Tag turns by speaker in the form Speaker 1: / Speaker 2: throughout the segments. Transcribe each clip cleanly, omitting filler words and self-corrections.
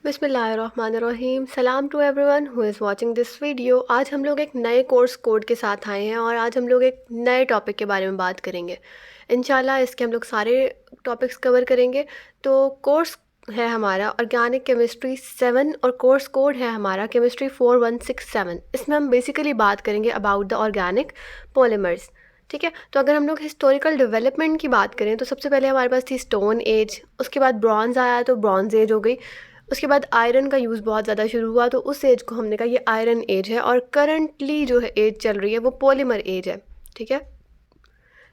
Speaker 1: बिस्मिल्लाहिर्रहमानिर्रहीम। सलाम to everyone who is watching this video. आज हम लोग एक नए कोर्स कोड के साथ आए हैं और आज हम लोग एक नए टॉपिक के बारे में बात करेंगे। इंशाल्लाह इसके हम लोग सारे टॉपिक्स कवर करेंगे। तो कोर्स है हमारा ऑर्गेनिक केमिस्ट्री 7 और कोर्स कोड है हमारा केमिस्ट्री 4167। इसमें हम बेसिकली बात करेंगे अबाउट द ऑर्गेनिक पॉलीमर्स। ठीक है, तो अगर हम लोग हिस्टोरिकल डेवलपमेंट की बात करें तो सबसे पहले हमारे पास थी स्टोन एज, उसके बाद ब्रॉन्ज़ आया तो ब्रॉन्ज़ एज हो गई। उसके बाद आयरन का यूज़ बहुत ज़्यादा शुरू हुआ तो उस एज को हमने कहा ये आयरन एज है। और करंटली जो है एज चल रही है वो पॉलीमर एज है। ठीक है,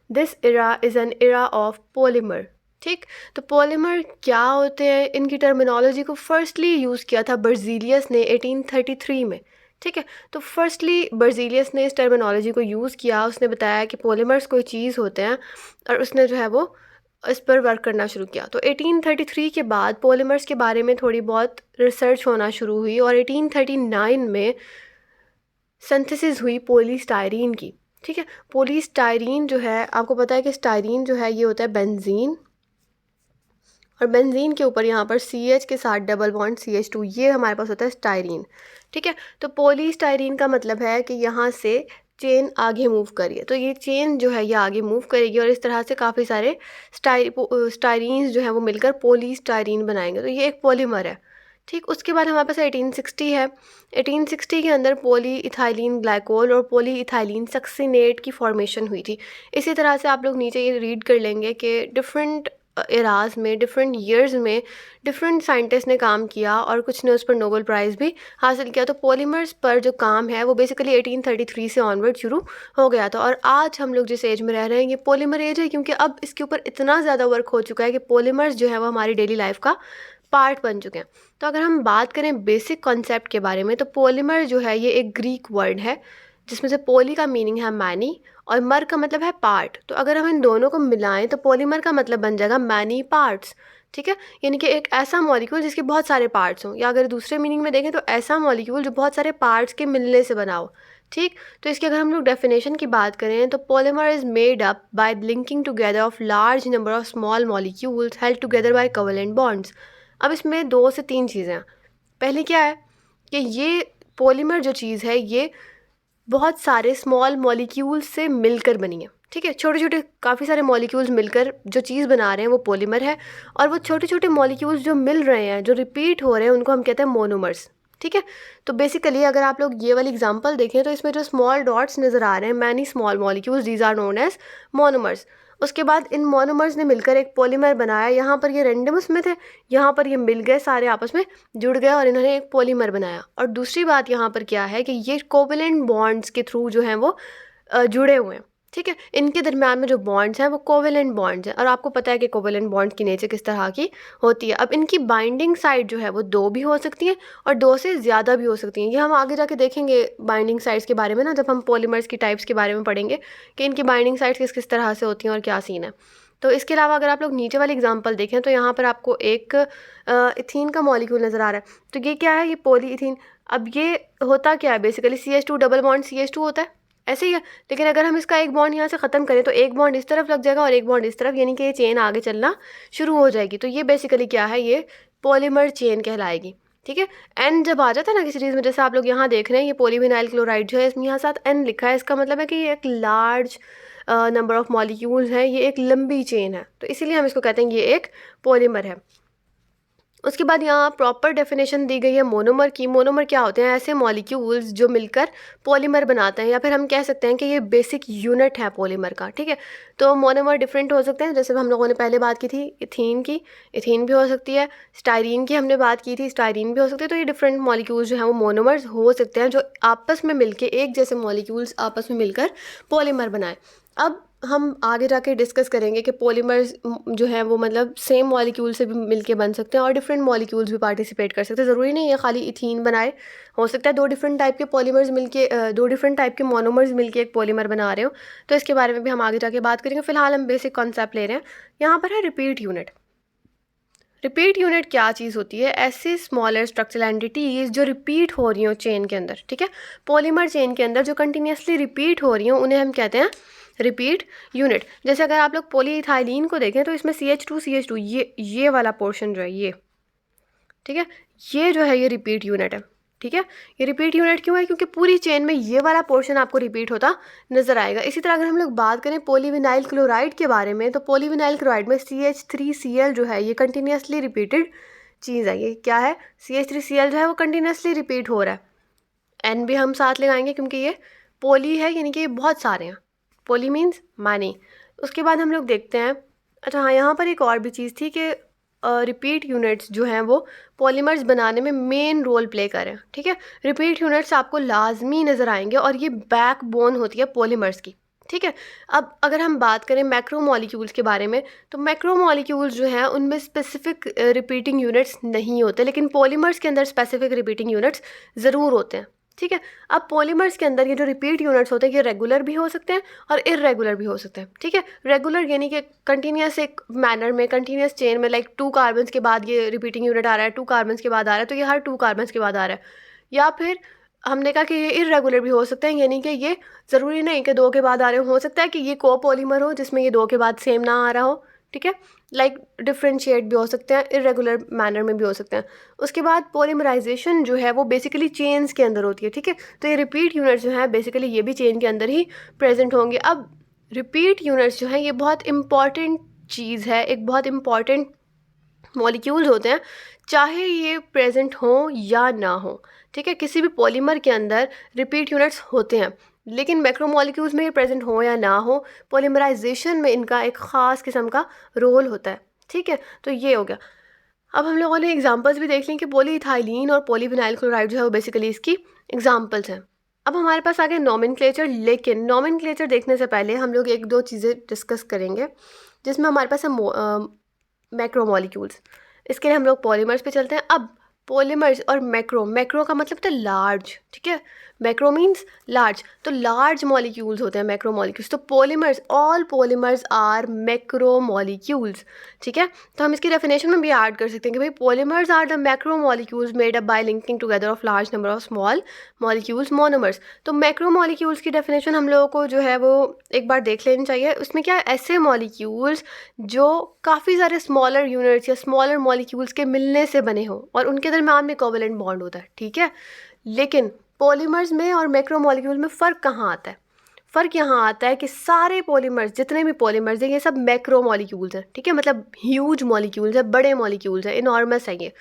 Speaker 1: this Ira is an era of polymer. ठीक, तो पॉलीमर क्या होते हैं, इनकी टर्मिनोलॉजी को फर्स्टली यूज़ किया था बर्जीलियस ने 1833 में। ठीक है, तो फर्स्टली बर्जीलियस ने इस टर्मिनोलॉजी को यूज़ किया। उसने बताया कि पॉलीमर्स कोई चीज़ होते हैं और उसने जो है वो इस पर वर्क करना शुरू किया। तो 1833 के बाद पॉलीमर्स के बारे में थोड़ी बहुत रिसर्च होना शुरू हुई और 1839 में सिंथेसिस हुई पॉलीस्टायरीन की। ठीक है, पॉलीस्टायरीन जो है आपको पता है कि स्टायरीन जो है ये होता है बेंजीन, और बेंजीन के ऊपर यहाँ पर CH के साथ डबल बॉन्ड CH2, ये हमारे पास होता है स्टायरीन। ठीक है, तो पॉलीस्टायरीन का मतलब है कि यहाँ से चेन आगे मूव करिए, तो ये चेन जो है ये आगे मूव करेगी और इस तरह से काफ़ी सारे स्टायरीन्स जो है वो मिलकर पॉलीस्टायरीन बनाएंगे, तो ये एक पॉलीमर है। ठीक, उसके बाद हमारे पास 1860 है। 1860 के अंदर पॉली इथाइलिन ग्लाइकोल और पॉली इथाइलिन सक्सिनेट की फॉर्मेशन हुई थी। इसी तरह से आप लोग नीचे ये रीड कर लेंगे कि डिफरेंट एराज में डिफरेंट ईयर्स में डिफरेंट साइंटिस्ट ने काम किया और कुछ ने उस पर नोबेल प्राइज़ भी हासिल किया। तो पॉलीमर्स पर जो काम है वो बेसिकली 1833 से ऑनवर्ड शुरू हो गया था और आज हम लोग जिस एज में रह रहे हैं ये पॉलीमर एज है, क्योंकि अब इसके ऊपर इतना ज़्यादा वर्क हो चुका है कि पॉलीमर्स जो है वो हमारी डेली लाइफ का पार्ट बन चुके हैं। तो अगर हम बात करें बेसिक कॉन्सेप्ट के बारे में तो पॉलीमर जो है ये एक ग्रीक वर्ड है जिसमें से पोली का मीनिंग है मैनी और मर का मतलब है पार्ट। तो अगर हम इन दोनों को मिलाएं तो पॉलीमर का मतलब बन जाएगा मैनी पार्ट्स। ठीक है, यानी कि एक ऐसा मॉलिक्यूल जिसके बहुत सारे पार्ट्स हों, या अगर दूसरे मीनिंग में देखें तो ऐसा मॉलिक्यूल जो बहुत सारे पार्ट्स के मिलने से बना हो। ठीक, तो इसकी अगर हम लोग डेफिनेशन की बात करें तो polymer is made up by linking together of large number of small molecules held together by covalent bonds. अब इसमें 2 से 3 चीज़ें हैं। पहली क्या है कि ये पॉलीमर जो चीज़ है ये बहुत सारे स्मॉल मॉलिक्यूल्स से मिलकर बनी है। ठीक है, छोटे छोटे काफ़ी सारे मॉलिक्यूल्स मिलकर जो चीज़ बना रहे हैं वो पॉलीमर है। और वो छोटे छोटे मॉलिक्यूल्स जो मिल रहे हैं जो रिपीट हो रहे हैं उनको हम कहते हैं मोनोमर्स। ठीक है, तो बेसिकली अगर आप लोग ये वाली एग्जांपल देखें तो इसमें जो स्मॉल डॉट्स नज़र आ रहे हैं many small molecules, these are known as monomers. उसके बाद इन मोनोमर्स ने मिलकर एक पॉलीमर बनाया। यहाँ पर ये रेंडमस में थे, यहाँ पर ये मिल गए, सारे आपस में जुड़ गए और इन्होंने एक पॉलीमर बनाया। और दूसरी बात यहाँ पर क्या है कि ये कोवेलेंट बॉन्ड्स के थ्रू जो हैं वो जुड़े हुए हैं। ठीक है, इनके दरम्यान में जो बॉन्ड्स हैं वो कोवेलेंट बॉन्ड्स हैं और आपको पता है कि कोवेलेंट बॉन्ड्स की नेचर किस तरह की होती है। अब इनकी बाइंडिंग साइड जो है वो 2 भी हो सकती हैं और 2 से ज़्यादा भी हो सकती हैं। ये हम आगे जाके देखेंगे बाइंडिंग साइड्स के बारे में ना, जब हम पॉलीमर्स की टाइप्स के बारे में पढ़ेंगे कि इनकी बाइंडिंग साइड्स किस किस तरह से होती हैं और क्या सीन है। तो इसके अलावा अगर आप लोग नीचे वाली एग्जांपल देखें तो यहाँ पर आपको एक इथीन का मॉलिक्यूल नज़र आ रहा है। तो ये क्या है, ये पॉली इथीन। अब ये होता क्या है, basically CH2 double bond CH2 होता है, ऐसे ही है। लेकिन अगर हम इसका एक बॉन्ड यहाँ से ख़त्म करें तो एक बॉन्ड इस तरफ लग जाएगा और एक बॉन्ड इस तरफ, यानी कि ये चेन आगे चलना शुरू हो जाएगी। तो ये बेसिकली क्या है, ये पॉलीमर चेन कहलाएगी। ठीक है, एन जब आ जाता है ना किसी चीज़ में, जैसे आप लोग यहाँ देख रहे हैं ये पॉलीविनाइल क्लोराइड जो है इसमें यहाँ साथ एन लिखा है, इसका मतलब है कि ये एक लार्ज नंबर ऑफ मॉलिक्यूल्स हैं, ये एक लंबी चेन है, तो इसीलिए हम इसको कहते हैं ये एक पॉलीमर है। उसके बाद यहाँ प्रॉपर डेफिनेशन दी गई है मोनोमर की। मोनोमर क्या होते हैं, ऐसे मॉलिक्यूल्स जो मिलकर पॉलीमर बनाते हैं, या फिर हम कह सकते हैं कि ये बेसिक यूनिट है पॉलीमर का। ठीक है, तो मोनोमर डिफरेंट हो सकते हैं, जैसे हम लोगों ने पहले बात की थी इथीन की, इथीन भी हो सकती है, स्टायरीन की हमने बात की थी, स्टायरीन भी हो सकती है। तो ये डिफरेंट मॉलिक्यूल्स जो हैं वो मोनोमर्स हो सकते हैं जो आपस में मिलकर, एक जैसे मॉलिक्यूल्स आपस में मिलकर पॉलीमर बनाएं। अब हम आगे जाके डिस्कस करेंगे कि पॉलीमर्स जो हैं वो मतलब सेम मॉलिक्यूल से भी मिलके बन सकते हैं और डिफरेंट मॉलिक्यूल्स भी पार्टिसिपेट कर सकते हैं। ज़रूरी नहीं है खाली इथीन बनाए, हो सकता है 2 डिफरेंट टाइप के पॉलीमर्स मिलके 2 डिफरेंट टाइप के मोनोमर्स मिलके एक पॉलीमर बना रहे हो। तो इसके बारे में भी हम आगे जाके बात करेंगे। फिलहाल हम बेसिक कॉन्सेप्ट ले रहे हैं। यहाँ पर है रिपीट यूनिट। रिपीट यूनिट क्या चीज़ होती है, ऐसी स्मॉलर स्ट्रक्चरल एंटिटीज जो रिपीट हो रही हो चेन के अंदर। ठीक है, पॉलीमर चेन के अंदर जो कंटिन्यूसली रिपीट हो रही हो उन्हें हम कहते हैं रिपीट यूनिट। जैसे अगर आप लोग पॉलीइथाइलिन को देखें तो इसमें CH2 ये वाला पोर्शन जो है ठीक है, ये जो है ये रिपीट यूनिट है। ठीक है, ये रिपीट यूनिट क्यों है? क्योंकि पूरी चेन में ये वाला पोर्शन आपको रिपीट होता नजर आएगा। इसी तरह अगर हम लोग बात करें पॉलीविनाइल क्लोराइड के बारे में, तो पॉलीविनाइल क्लोराइड में CH3Cl जो है ये कंटिन्यूसली रिपीटेड चीज़ है। ये क्या है? CH3Cl जो है वो कंटिन्यूसली रिपीट हो रहा है। N भी हम साथ लगाएंगे क्योंकि ये पोली है, यानी कि ये बहुत सारे हैं। पोली मीन्स मानी। उसके बाद हम लोग देखते हैं, अच्छा हाँ, यहाँ पर एक और भी चीज़ थी कि रिपीट यूनिट्स जो हैं वो पॉलीमर्स बनाने में मेन रोल प्ले करें। ठीक है, रिपीट यूनिट्स आपको लाजमी नज़र आएंगे और ये बैकबोन होती है पॉलीमर्स की। ठीक है, अब अगर हम बात करें मैक्रोमोलिक्यूल्स के बारे में, तो मैक्रोमोलिक्यूल्स जो हैं उनमें स्पेसिफिक रिपीटिंग यूनिट्स नहीं होते, लेकिन पॉलीमर्स के अंदर स्पेसिफिक रिपीटिंग यूनिट्स ज़रूर होते हैं। ठीक है, अब पॉलीमर्स के अंदर ये जो रिपीट यूनिट्स होते हैं ये रेगुलर भी हो सकते हैं और इरेगुलर भी हो सकते हैं। ठीक है, रेगुलर यानी कि कंटिन्यूस एक मैनर में, कंटिन्यूस चेन में, लाइक 2 कार्बन्स के बाद ये रिपीटिंग यूनिट आ रहा है, 2 कार्बन्स के बाद आ रहा है, तो ये हर 2 कार्बन्स के बाद आ रहा है। या फिर हमने कहा कि ये इरेगुलर भी हो सकते हैं, यानी कि ये ज़रूरी नहीं कि 2 के बाद आ रहे हो सकता है कि ये कोपॉलीमर हो जिसमें ये 2 के बाद सेम ना आ रहा हो। ठीक है, लाइक डिफ्रेंशिएट भी हो सकते हैं, इरेगुलर मैनर में भी हो सकते हैं। उसके बाद पॉलीमराइजेशन जो है वो बेसिकली चेन्स के अंदर होती है। ठीक है, तो ये रिपीट यूनिट्स जो है बेसिकली ये भी चेन के अंदर ही प्रेजेंट होंगे। अब रिपीट यूनिट्स जो है ये बहुत इंपॉर्टेंट चीज़ है, एक बहुत इंपॉर्टेंट मॉलिक्यूल्स होते हैं, चाहे ये प्रेजेंट हो या ना हो। ठीक है, किसी भी पॉलीमर के अंदर रिपीट यूनिट्स होते हैं, लेकिन मैक्रोमोलिक्यूल्स में ये प्रेजेंट हो या ना हो, पॉलीमराइजेशन में इनका एक ख़ास किस्म का रोल होता है। ठीक है, तो ये हो गया। अब हम लोगों ने एग्जांपल्स भी देख ली कि पॉलीइथाइलीन और पॉलीविनाइल क्लोराइड जो है वो बेसिकली इसकी एग्जांपल्स हैं। अब हमारे पास आ गया नॉमेनक्लेचर, लेकिन नॉमेनक्लेचर देखने से पहले हम लोग एक दो चीज़ें डिस्कस करेंगे जिसमें हमारे पास है मैक्रोमोलिक्यूल्स। इसके लिए हम लोग पॉलीमर्स पे चलते हैं। अब पॉलीमर्स और मैक्रो, मैक्रो का मतलब होता है लार्ज। ठीक है, मैक्रो मीन्स लार्ज, तो लार्ज मॉलिक्यूल्स होते हैं मैक्रो मॉलिक्यूल्स। तो polymers, all polymers are macro molecules. ठीक है, तो हम इसकी डेफिनेशन में भी ऐड कर सकते हैं कि भाई polymers are the macro molecules made up by linking together of large number of small molecules, monomers. तो मैक्रो मॉलिक्यूल्स की डेफिनेशन हम लोगों को जो है वो एक बार देख लेनी चाहिए। उसमें क्या है, ऐसे मॉलिक्यूल्स जो काफ़ी सारे स्मॉलर यूनिट्स या स्मॉलर मॉलिक्यूल्स के मिलने से बने हों और उनके दरम्यान में कोवेलेंट बॉन्ड होता है। ठीक है, लेकिन पॉलीमर्स में और मैक्रो मॉलिक्यूल में फ़र्क कहाँ आता है? फ़र्क यहाँ आता है कि सारे पॉलीमर्स, जितने भी पॉलीमर्स हैं, ये सब मैक्रो मॉलिक्यूल्स हैं। ठीक है, मतलब ह्यूज मॉलिक्यूल्स है, बड़े मॉलिक्यूल्स हैं, इनॉर्मस है ये।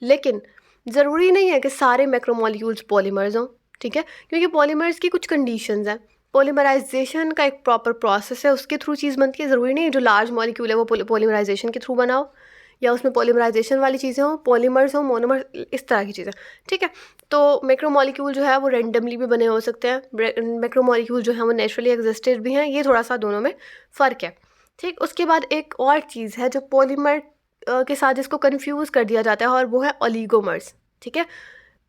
Speaker 1: लेकिन ज़रूरी नहीं है कि सारे मैक्रो मॉलिक्यूल्स पॉलीमर्स हों। ठीक है, क्योंकि पॉलीमर्स की कुछ कंडीशंस हैं। पॉलीमराइजेशन का एक प्रॉपर प्रोसेस है, उसके थ्रू चीज़ बनती है। ज़रूरी नहीं है जो लार्ज मॉलिक्यूल है वो पॉलीमराइजेशन के थ्रू बनाओ या उसमें पॉलीमराइजेशन वाली चीज़ें हों, पॉलीमर्स हों, मोनोमर, इस तरह की चीज़ें। ठीक है, तो मैक्रोमोलिक्यूल जो है वो रेंडमली भी बने हो सकते हैं, मैक्रोमोलिक्यूल जो है वो नेचुरली एग्जिस्टेड भी हैं। ये थोड़ा सा दोनों में फ़र्क है। ठीक, उसके बाद एक और चीज़ है जो पॉलीमर के साथ जिसको कन्फ्यूज़ कर दिया जाता है, और वो है ओलिगोमर्स। ठीक है,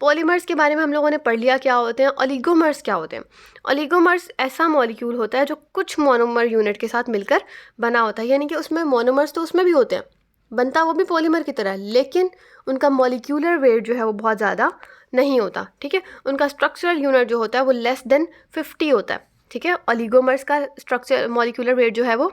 Speaker 1: पॉलीमर्स के बारे में हम लोगों ने पढ़ लिया क्या होते हैं, ओलिगोमर्स क्या होते हैं। ओलिगोमर्स ऐसा मॉलिक्यूल होता है जो कुछ मोनोमर यूनिट के साथ मिलकर बना होता है, यानी कि उसमें मोनोमर्स तो उसमें भी होते हैं, बनता वो भी पॉलीमर की तरह, लेकिन उनका मॉलिक्यूलर वेट जो है वो बहुत ज़्यादा नहीं होता। ठीक है, उनका स्ट्रक्चरल यूनिट जो होता है वो लेस देन 50 होता है। ठीक है, ओलिगोमर्स का स्ट्रक्चर मॉलिक्यूलर वेट जो है वो,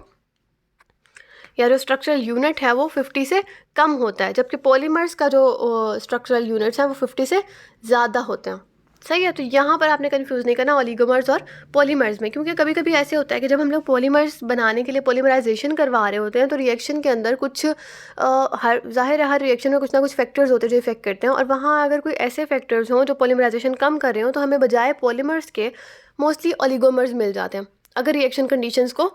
Speaker 1: या जो स्ट्रक्चरल यूनिट है वो 50 से कम होता है, जबकि पॉलीमर्स का जो स्ट्रक्चरल यूनिट्स हैं वो 50 से ज़्यादा होते हैं। सही है, तो यहाँ पर आपने कन्फ्यूज़ नहीं करना ओलिगोमर्स और पॉलीमर्स में, क्योंकि कभी कभी ऐसे होता है कि जब हम लोग पॉलीमर्स बनाने के लिए पॉलीमराइजेशन करवा रहे होते हैं तो रिएक्शन के अंदर कुछ हर ज़ाहिर है हर रिएक्शन में कुछ ना कुछ फैक्टर्स होते हैं जो इफेक्ट करते हैं, और वहाँ अगर कोई ऐसे फैक्टर्स हों जो पॉलीमराइजेशन कम कर रहे हो तो हमें बजाय पॉलीमर्स के मोस्टली ओलिगोमर्स मिल जाते हैं अगर रिएक्शन कंडीशंस को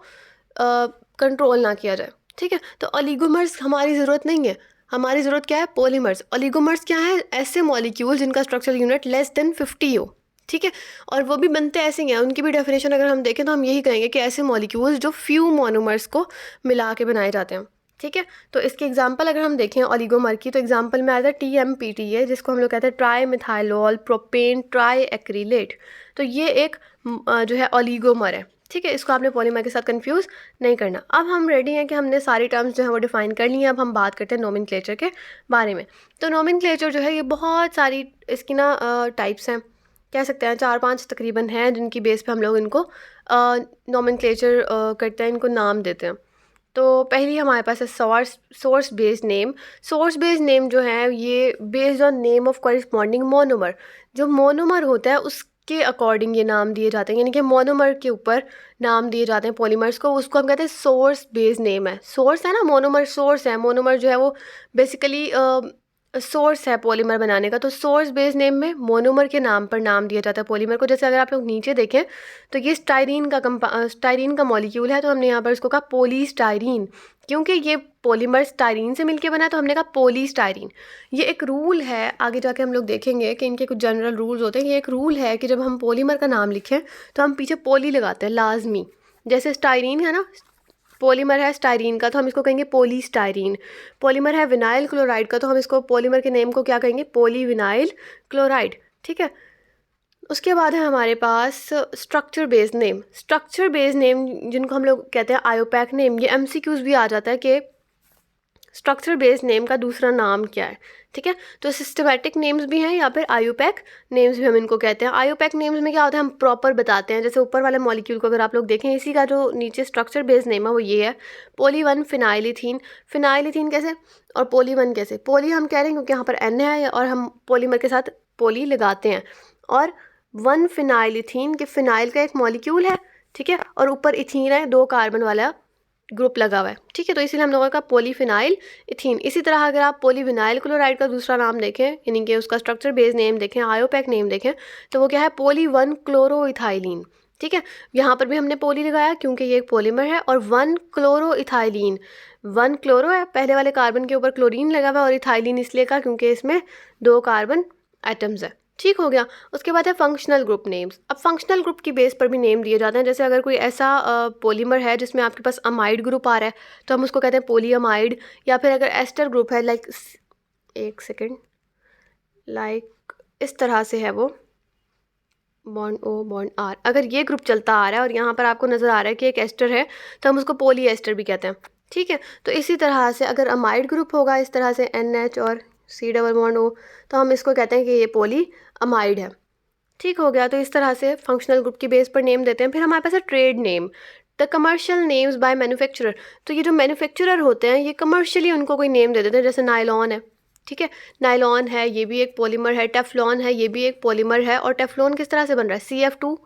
Speaker 1: कंट्रोल ना किया जाए। ठीक है, तो ओलिगोमर्स हमारी ज़रूरत नहीं है, हमारी ज़रूरत क्या है, पॉलीमर्स। ओलिगोमर्स क्या है, ऐसे मॉलिक्यूल जिनका स्ट्रक्चरल यूनिट लेस देन 50 हो। ठीक है, और वो भी बनते ऐसे ही हैं, उनकी भी डेफिनेशन अगर हम देखें तो हम यही कहेंगे कि ऐसे मॉलिक्यूल्स जो फ्यू मोनोमर्स को मिला के बनाए जाते हैं। ठीक है, तो इसके एग्जांपल अगर हम देखें ओलिगोमर की, तो एग्जांपल में आता है TMPT, जिसको हम लोग कहते हैं ट्राई मिथाइलोल प्रोपेन ट्राई एक्रीलेट। तो ये एक जो है ओलिगोमर है। ठीक है, इसको आपने पॉलीमर के साथ कंफ्यूज नहीं करना। अब हम रेडी हैं कि हमने सारी टर्म्स जो है वो डिफाइन कर ली हैं। अब हम बात करते हैं नोमेनक्लेचर के बारे में। तो नोमेनक्लेचर जो है ये बहुत सारी इसकी ना टाइप्स हैं, कह सकते हैं 4-5 तकरीबन हैं, जिनकी बेस पे हम लोग इनको नोमेनक्लेचर करते हैं, इनको नाम देते हैं। तो पहली हमारे पास है source based name. Source based name जो है ये based on name of corresponding monomer, जो मोनोमर होता है उसके अकॉर्डिंग ये नाम दिए जाते हैं, यानी कि मोनोमर के ऊपर नाम दिए जाते हैं पॉलीमर्स को, उसको हम कहते हैं सोर्स बेस्ड नेम है। सोर्स है ना, मोनोमर सोर्स है, मोनोमर जो है वो बेसिकली सोर्स है पॉलीमर बनाने का। तो सोर्स बेस्ड नेम में मोनोमर के नाम पर नाम दिया जाता है पॉलीमर को। जैसे अगर आप लोग नीचे देखें तो ये स्टाइरीन का मॉलिक्यूल है, तो हमने यहाँ पर इसको कहा पॉलीस्टाइरीन, क्योंकि ये पॉलीमर स्टाइरीन से मिलके बना है, तो हमने कहा पॉलीस्टाइरीन। ये एक रूल है, आगे जाके हम लोग देखेंगे कि इनके कुछ जनरल रूल्स होते हैं। ये एक रूल है कि जब हम पॉलीमर का नाम लिखें तो हम पीछे पॉली लगाते हैं लाजमी। जैसे स्टाइरीन है ना, पॉलीमर है स्टाइरीन का, तो हम इसको कहेंगे पॉलीस्टाइरीन। पॉलीमर है विनाइल क्लोराइड का, तो हम इसको पॉलीमर के नेम को क्या कहेंगे, पॉलीविनाइल क्लोराइड। ठीक है, उसके बाद है हमारे पास structure based name. Structure based name जिनको हम लोग कहते हैं आयोपैक नेम, ये एमसीक्यूज भी आ जाता है कि स्ट्रक्चर बेस्ड नेम का दूसरा नाम क्या है। ठीक है, तो सिस्टमैटिक नेम्स भी हैं या फिर आयोपैक नेम्स भी हम इनको कहते हैं। आयोपैक नेम्स में क्या होता है, हम प्रॉपर बताते हैं। जैसे ऊपर वाले मॉलिक्यूल को अगर आप लोग देखें, इसी का जो नीचे स्ट्रक्चर बेस्ड नेम है वो ये है, पोली 1 फिनाइलिथीन। फिनाइलिथीन कैसे और पोली 1 कैसे? पोली हम कह रहे हैं क्योंकि यहाँ पर एन है और हम पॉलीमर के साथ पोली लगाते हैं, और 1 फिनाइलिथीन के फिनाइल का एक मॉलिक्यूल है, ठीक है, और ऊपर इथीन है, 2 कार्बन वाला ग्रुप लगा हुआ है। ठीक है, तो इसीलिए हम लोगों का पॉलीफिनाइल इथीन। इसी तरह अगर आप पॉलीविनाइल क्लोराइड का दूसरा नाम देखें, यानी कि उसका स्ट्रक्चर बेस्ड नेम देखें, आयोपैक नेम देखें, तो वो क्या है, पोली 1 क्लोरोइथाइलिन। ठीक है, यहाँ पर भी हमने पोली लगाया क्योंकि ये एक पॉलीमर है, और 1 क्लोरोइथाइलिन, 1 क्लोरो है, पहले वाले कार्बन के ऊपर क्लोरीन लगा हुआ है, और इथाइलिन इसलिए का क्योंकि इसमें 2 कार्बन एटम्स है। ठीक हो गया। उसके बाद है फंक्शनल ग्रुप नेम्स। अब फंक्शनल ग्रुप की बेस पर भी नेम दिए जाते हैं। जैसे अगर कोई ऐसा पॉलीमर है जिसमें आपके पास अमाइड ग्रुप आ रहा है, तो हम उसको कहते हैं पॉलीअमाइड। या फिर अगर एस्टर ग्रुप है, लाइक एक सेकेंड, लाइक इस तरह से है वो, बॉन्ड ओ बॉन्ड आर, अगर ये ग्रुप चलता आ रहा है और यहाँ पर आपको नज़र आ रहा है कि एक एस्टर है, तो हम उसको पॉली एस्टर भी कहते हैं। ठीक है, तो इसी तरह से अगर अमाइड ग्रुप होगा इस तरह से NH और C डबल बॉन्ड O, तो हम इसको कहते हैं कि ये पॉली अमाइड है। ठीक हो गया। तो इस तरह से फंक्शनल ग्रुप की बेस पर नेम देते हैं। फिर हमारे पास है trade name, the commercial names by manufacturer. तो ये जो मैन्युफैक्चरर होते हैं ये कमर्शियली उनको कोई नेम दे देते हैं। जैसे नायलॉन है, ठीक है, नायलॉन है, ये भी एक पॉलीमर है। टेफ्लॉन है, ये भी एक पॉलीमर है। और टेफ्लॉन किस तरह से बन रहा है, CF2,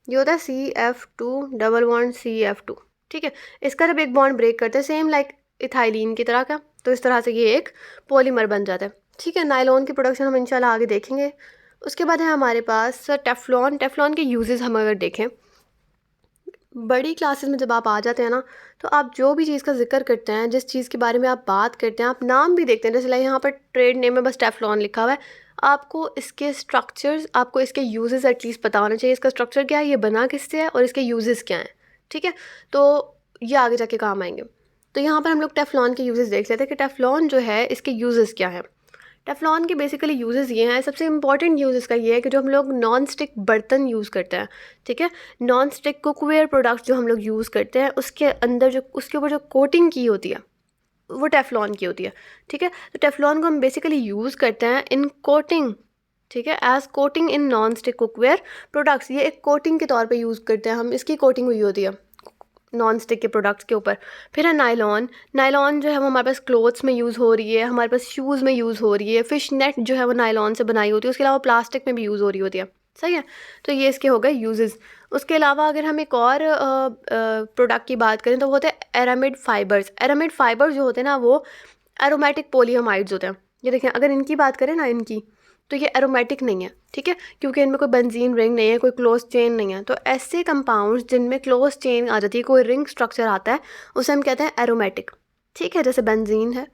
Speaker 1: ये होता है CF2 डबल बॉन्ड CF2। ठीक है, इसका जब एक बॉन्ड ब्रेक करते हैं सेम लाइक इथाइलिन की तरह का, तो इस तरह से ये एक पॉलीमर बन जाता है। ठीक है, नायलॉन की प्रोडक्शन हम इंशाल्लाह आगे देखेंगे। उसके बाद है हमारे पास टेफ्लॉन। टेफ्लॉन के यूजेस हम अगर देखें, बड़ी क्लासेस में जब आप आ जाते हैं ना, तो आप जो भी चीज़ का जिक्र करते हैं, जिस चीज़ के बारे में आप बात करते हैं, आप नाम भी देखते हैं। जैसे लाइक यहाँ पर ट्रेड नेम में बस टेफ्लॉन लिखा हुआ है, आपको इसके स्ट्रक्चर्स, आपको इसके यूजेस एटलीस्ट पता होना चाहिए। इसका स्ट्रक्चर क्या है, ये बना किससे है, और इसके यूजेस क्या हैं। ठीक है, तो ये आगे जाके काम आएंगे। तो यहाँ पर हम लोग टेफ्लॉन के यूजेस देख लेते हैं कि टेफ्लॉन जो है इसके यूजेस क्या हैं। टेफ्लॉन के बेसिकली यूजेस ये हैं। सबसे इंपॉर्टेंट यूज़ इसका ये है कि जो हम लोग नॉन स्टिक बर्तन यूज़ करते हैं, ठीक है, नॉन स्टिक कुकवेयर प्रोडक्ट्स जो हम लोग यूज़ करते हैं, उसके अंदर जो उसके ऊपर जो कोटिंग की होती है वो टेफ्लॉन की होती है। ठीक है, तो टेफ्लॉन को हम बेसिकली यूज़ करते हैं इन कोटिंग, ठीक है, as coating in non stick cookware products. ये एक कोटिंग के तौर पे यूज़ करते हैं हम, इसकी कोटिंग हुई होती है नॉन स्टिक के प्रोडक्ट्स के ऊपर। फिर है नायलॉन। नायलॉन जो है वो हमारे पास क्लोथ्स में यूज़ हो रही है, हमारे पास शूज़ में यूज़ हो रही है। फ़िश नेट जो है वो नायलॉन से बनाई होती है, उसके अलावा प्लास्टिक में भी यूज़ हो रही होती है। सही है, तो ये इसके हो गए यूजेस। उसके अलावा अगर हम एक और प्रोडक्ट की बात करें तो वो होते हैं एरामिड फाइबर्स। एरामिड फाइबर्स जो होते हैं ना वो एरोमेटिक पॉलीअमाइड्स होते हैं। ये देखें, अगर इनकी बात करें ना, इनकी तो ये एरोमेटिक नहीं है, ठीक है, क्योंकि इनमें कोई बेंजीन रिंग नहीं है, कोई क्लोज चेन नहीं है। तो ऐसे कंपाउंड्स जिनमें क्लोज चेन आ जाती है, कोई रिंग स्ट्रक्चर आता है, उसे हम कहते हैं एरोमेटिक। ठीक है, जैसे बेंजीन है,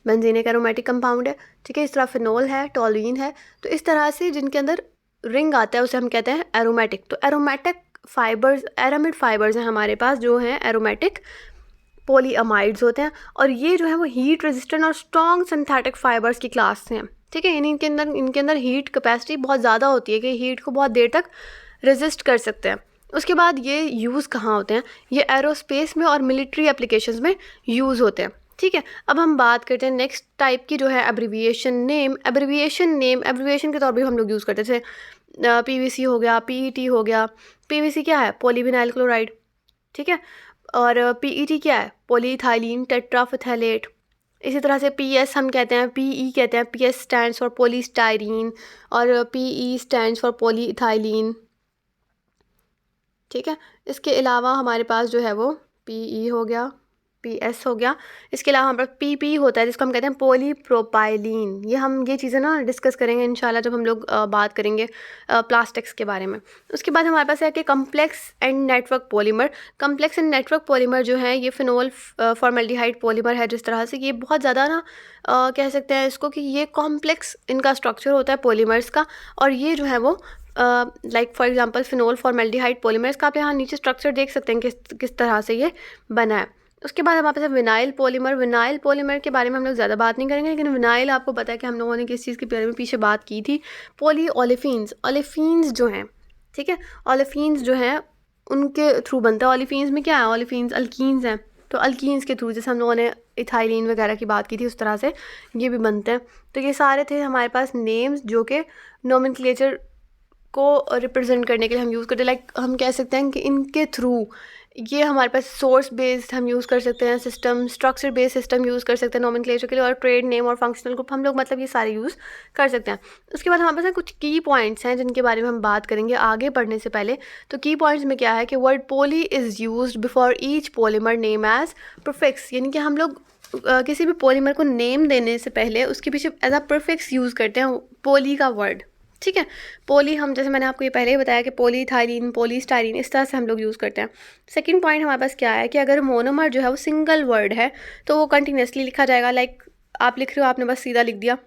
Speaker 1: बेंजीन एक एरोमेटिक कंपाउंड है। ठीक है, इस तरह फिनोल है, टॉलुइन है। तो इस तरह से जिनके अंदर रिंग आता है उसे हम कहते हैं एरोमेटिक। तो एरोमेटिक फाइबर्स, एरामिड फाइबर्स हैं हमारे पास जो हैं एरोमेटिक पॉलीअमाइड्स होते हैं। और ये जो है वो हीट रेजिस्टेंट और स्ट्रॉन्ग सिंथेटिक फाइबर्स की क्लास से हैं। ठीक है, यानी इनके अंदर हीट कैपेसिटी बहुत ज़्यादा होती है कि हीट को बहुत देर तक रेजिस्ट कर सकते हैं। उसके बाद ये यूज़ कहाँ होते हैं, ये एरोस्पेस में और मिलिट्री एप्लीकेशंस में यूज़ होते हैं। ठीक है, अब हम बात करते हैं नेक्स्ट टाइप की जो है abbreviation name. Abbreviation name abbreviation के तौर पर हम लोग यूज़ करते हैं। जैसे PVC हो गया, PET हो गया। PVC क्या है, पॉलीविनाइल क्लोराइड। ठीक है, और पीईटी क्या है? पॉलीइथाइलिन टेट्राफिथैलेट। इसी तरह से पीएस हम कहते हैं, पीई कहते हैं, पीएस स्टैंड्स फॉर पॉलीस्टाइरीन और पीई स्टैंड्स फॉर पॉलीइथाइलिन। ठीक है, इसके अलावा हमारे पास जो है वो पीई हो गया, पीएस हो गया। इसके अलावा हमारे पास पीपी होता है जिसको हम कहते हैं पॉलीप्रोपाइलीन। ये चीज़ें ना डिस्कस करेंगे इंशाल्लाह जब हम लोग बात करेंगे प्लास्टिक्स के बारे में। उसके बाद हमारे पास है कि complex and network polymer. Complex and network polymer जो है ये फिनोल फॉर्मेल्डिहाइड पॉलीमर है। जिस तरह से ये बहुत ज़्यादा ना कह सकते हैं इसको कि ये कॉम्प्लेक्स इनका स्ट्रक्चर होता है पॉलीमर्स का, और ये जो है वो like for example phenol formaldehyde polymers का आप यहाँ नीचे स्ट्रक्चर देख सकते हैं किस तरह से ये बना है। उसके बाद हमारे पास है विनाइल पॉलीमर। विनाइल पॉलीमर के बारे में हम लोग ज़्यादा बात नहीं करेंगे, लेकिन विनाइल आपको पता है कि हम लोगों ने किस चीज़ के बारे में पीछे बात की थी, पॉली ओलेफिन्स। ओलेफिन्स जो हैं, ठीक है, ओलेफिन्स जो हैं उनके थ्रू बनता है। ओलेफिन्स में क्या है? ओलेफिन्स अल्कीन्स हैं, तो अल्कीन्स के थ्रू जैसे हम लोगों ने इथाइलिन वगैरह की बात की थी उस तरह से ये भी बनते हैं। तो ये सारे थे हमारे पास नेम्स जो कि नोमेनक्लेचर को रिप्रेजेंट करने के लिए हम यूज़ करते हैं। लाइक हम कह सकते हैं कि इनके थ्रू ये हमारे पास सोर्स बेस्ड हम यूज़ कर सकते हैं system, structure based system use कर सकते हैं नोमेनक्लेचर के लिए, और ट्रेड नेम और फंक्शनल ग्रुप हम लोग मतलब ये सारे यूज़ कर सकते हैं। उसके बाद हमारे पास कुछ की पॉइंट्स हैं जिनके बारे में हम बात करेंगे आगे बढ़ने से पहले। तो की पॉइंट्स में क्या है कि word poly is used before each polymer name as prefix, यानी कि हम लोग किसी भी पॉलीमर को नेम देने से पहले उसके पीछे एज अ प्रीफिक्स यूज़ करते हैं पोली का वर्ड। ठीक है, पोली हम जैसे मैंने आपको ये पहले ही बताया कि पॉलीइथाइलिन, पॉलीस्टाइरीन, इस तरह से हम लोग यूज़ करते हैं। सेकंड पॉइंट हमारे पास क्या है कि अगर मोनोमर जो है वो सिंगल वर्ड है तो वो कंटिन्यूसली लिखा जाएगा। लाइक आप लिख रहे हो, आपने बस सीधा लिख दिया,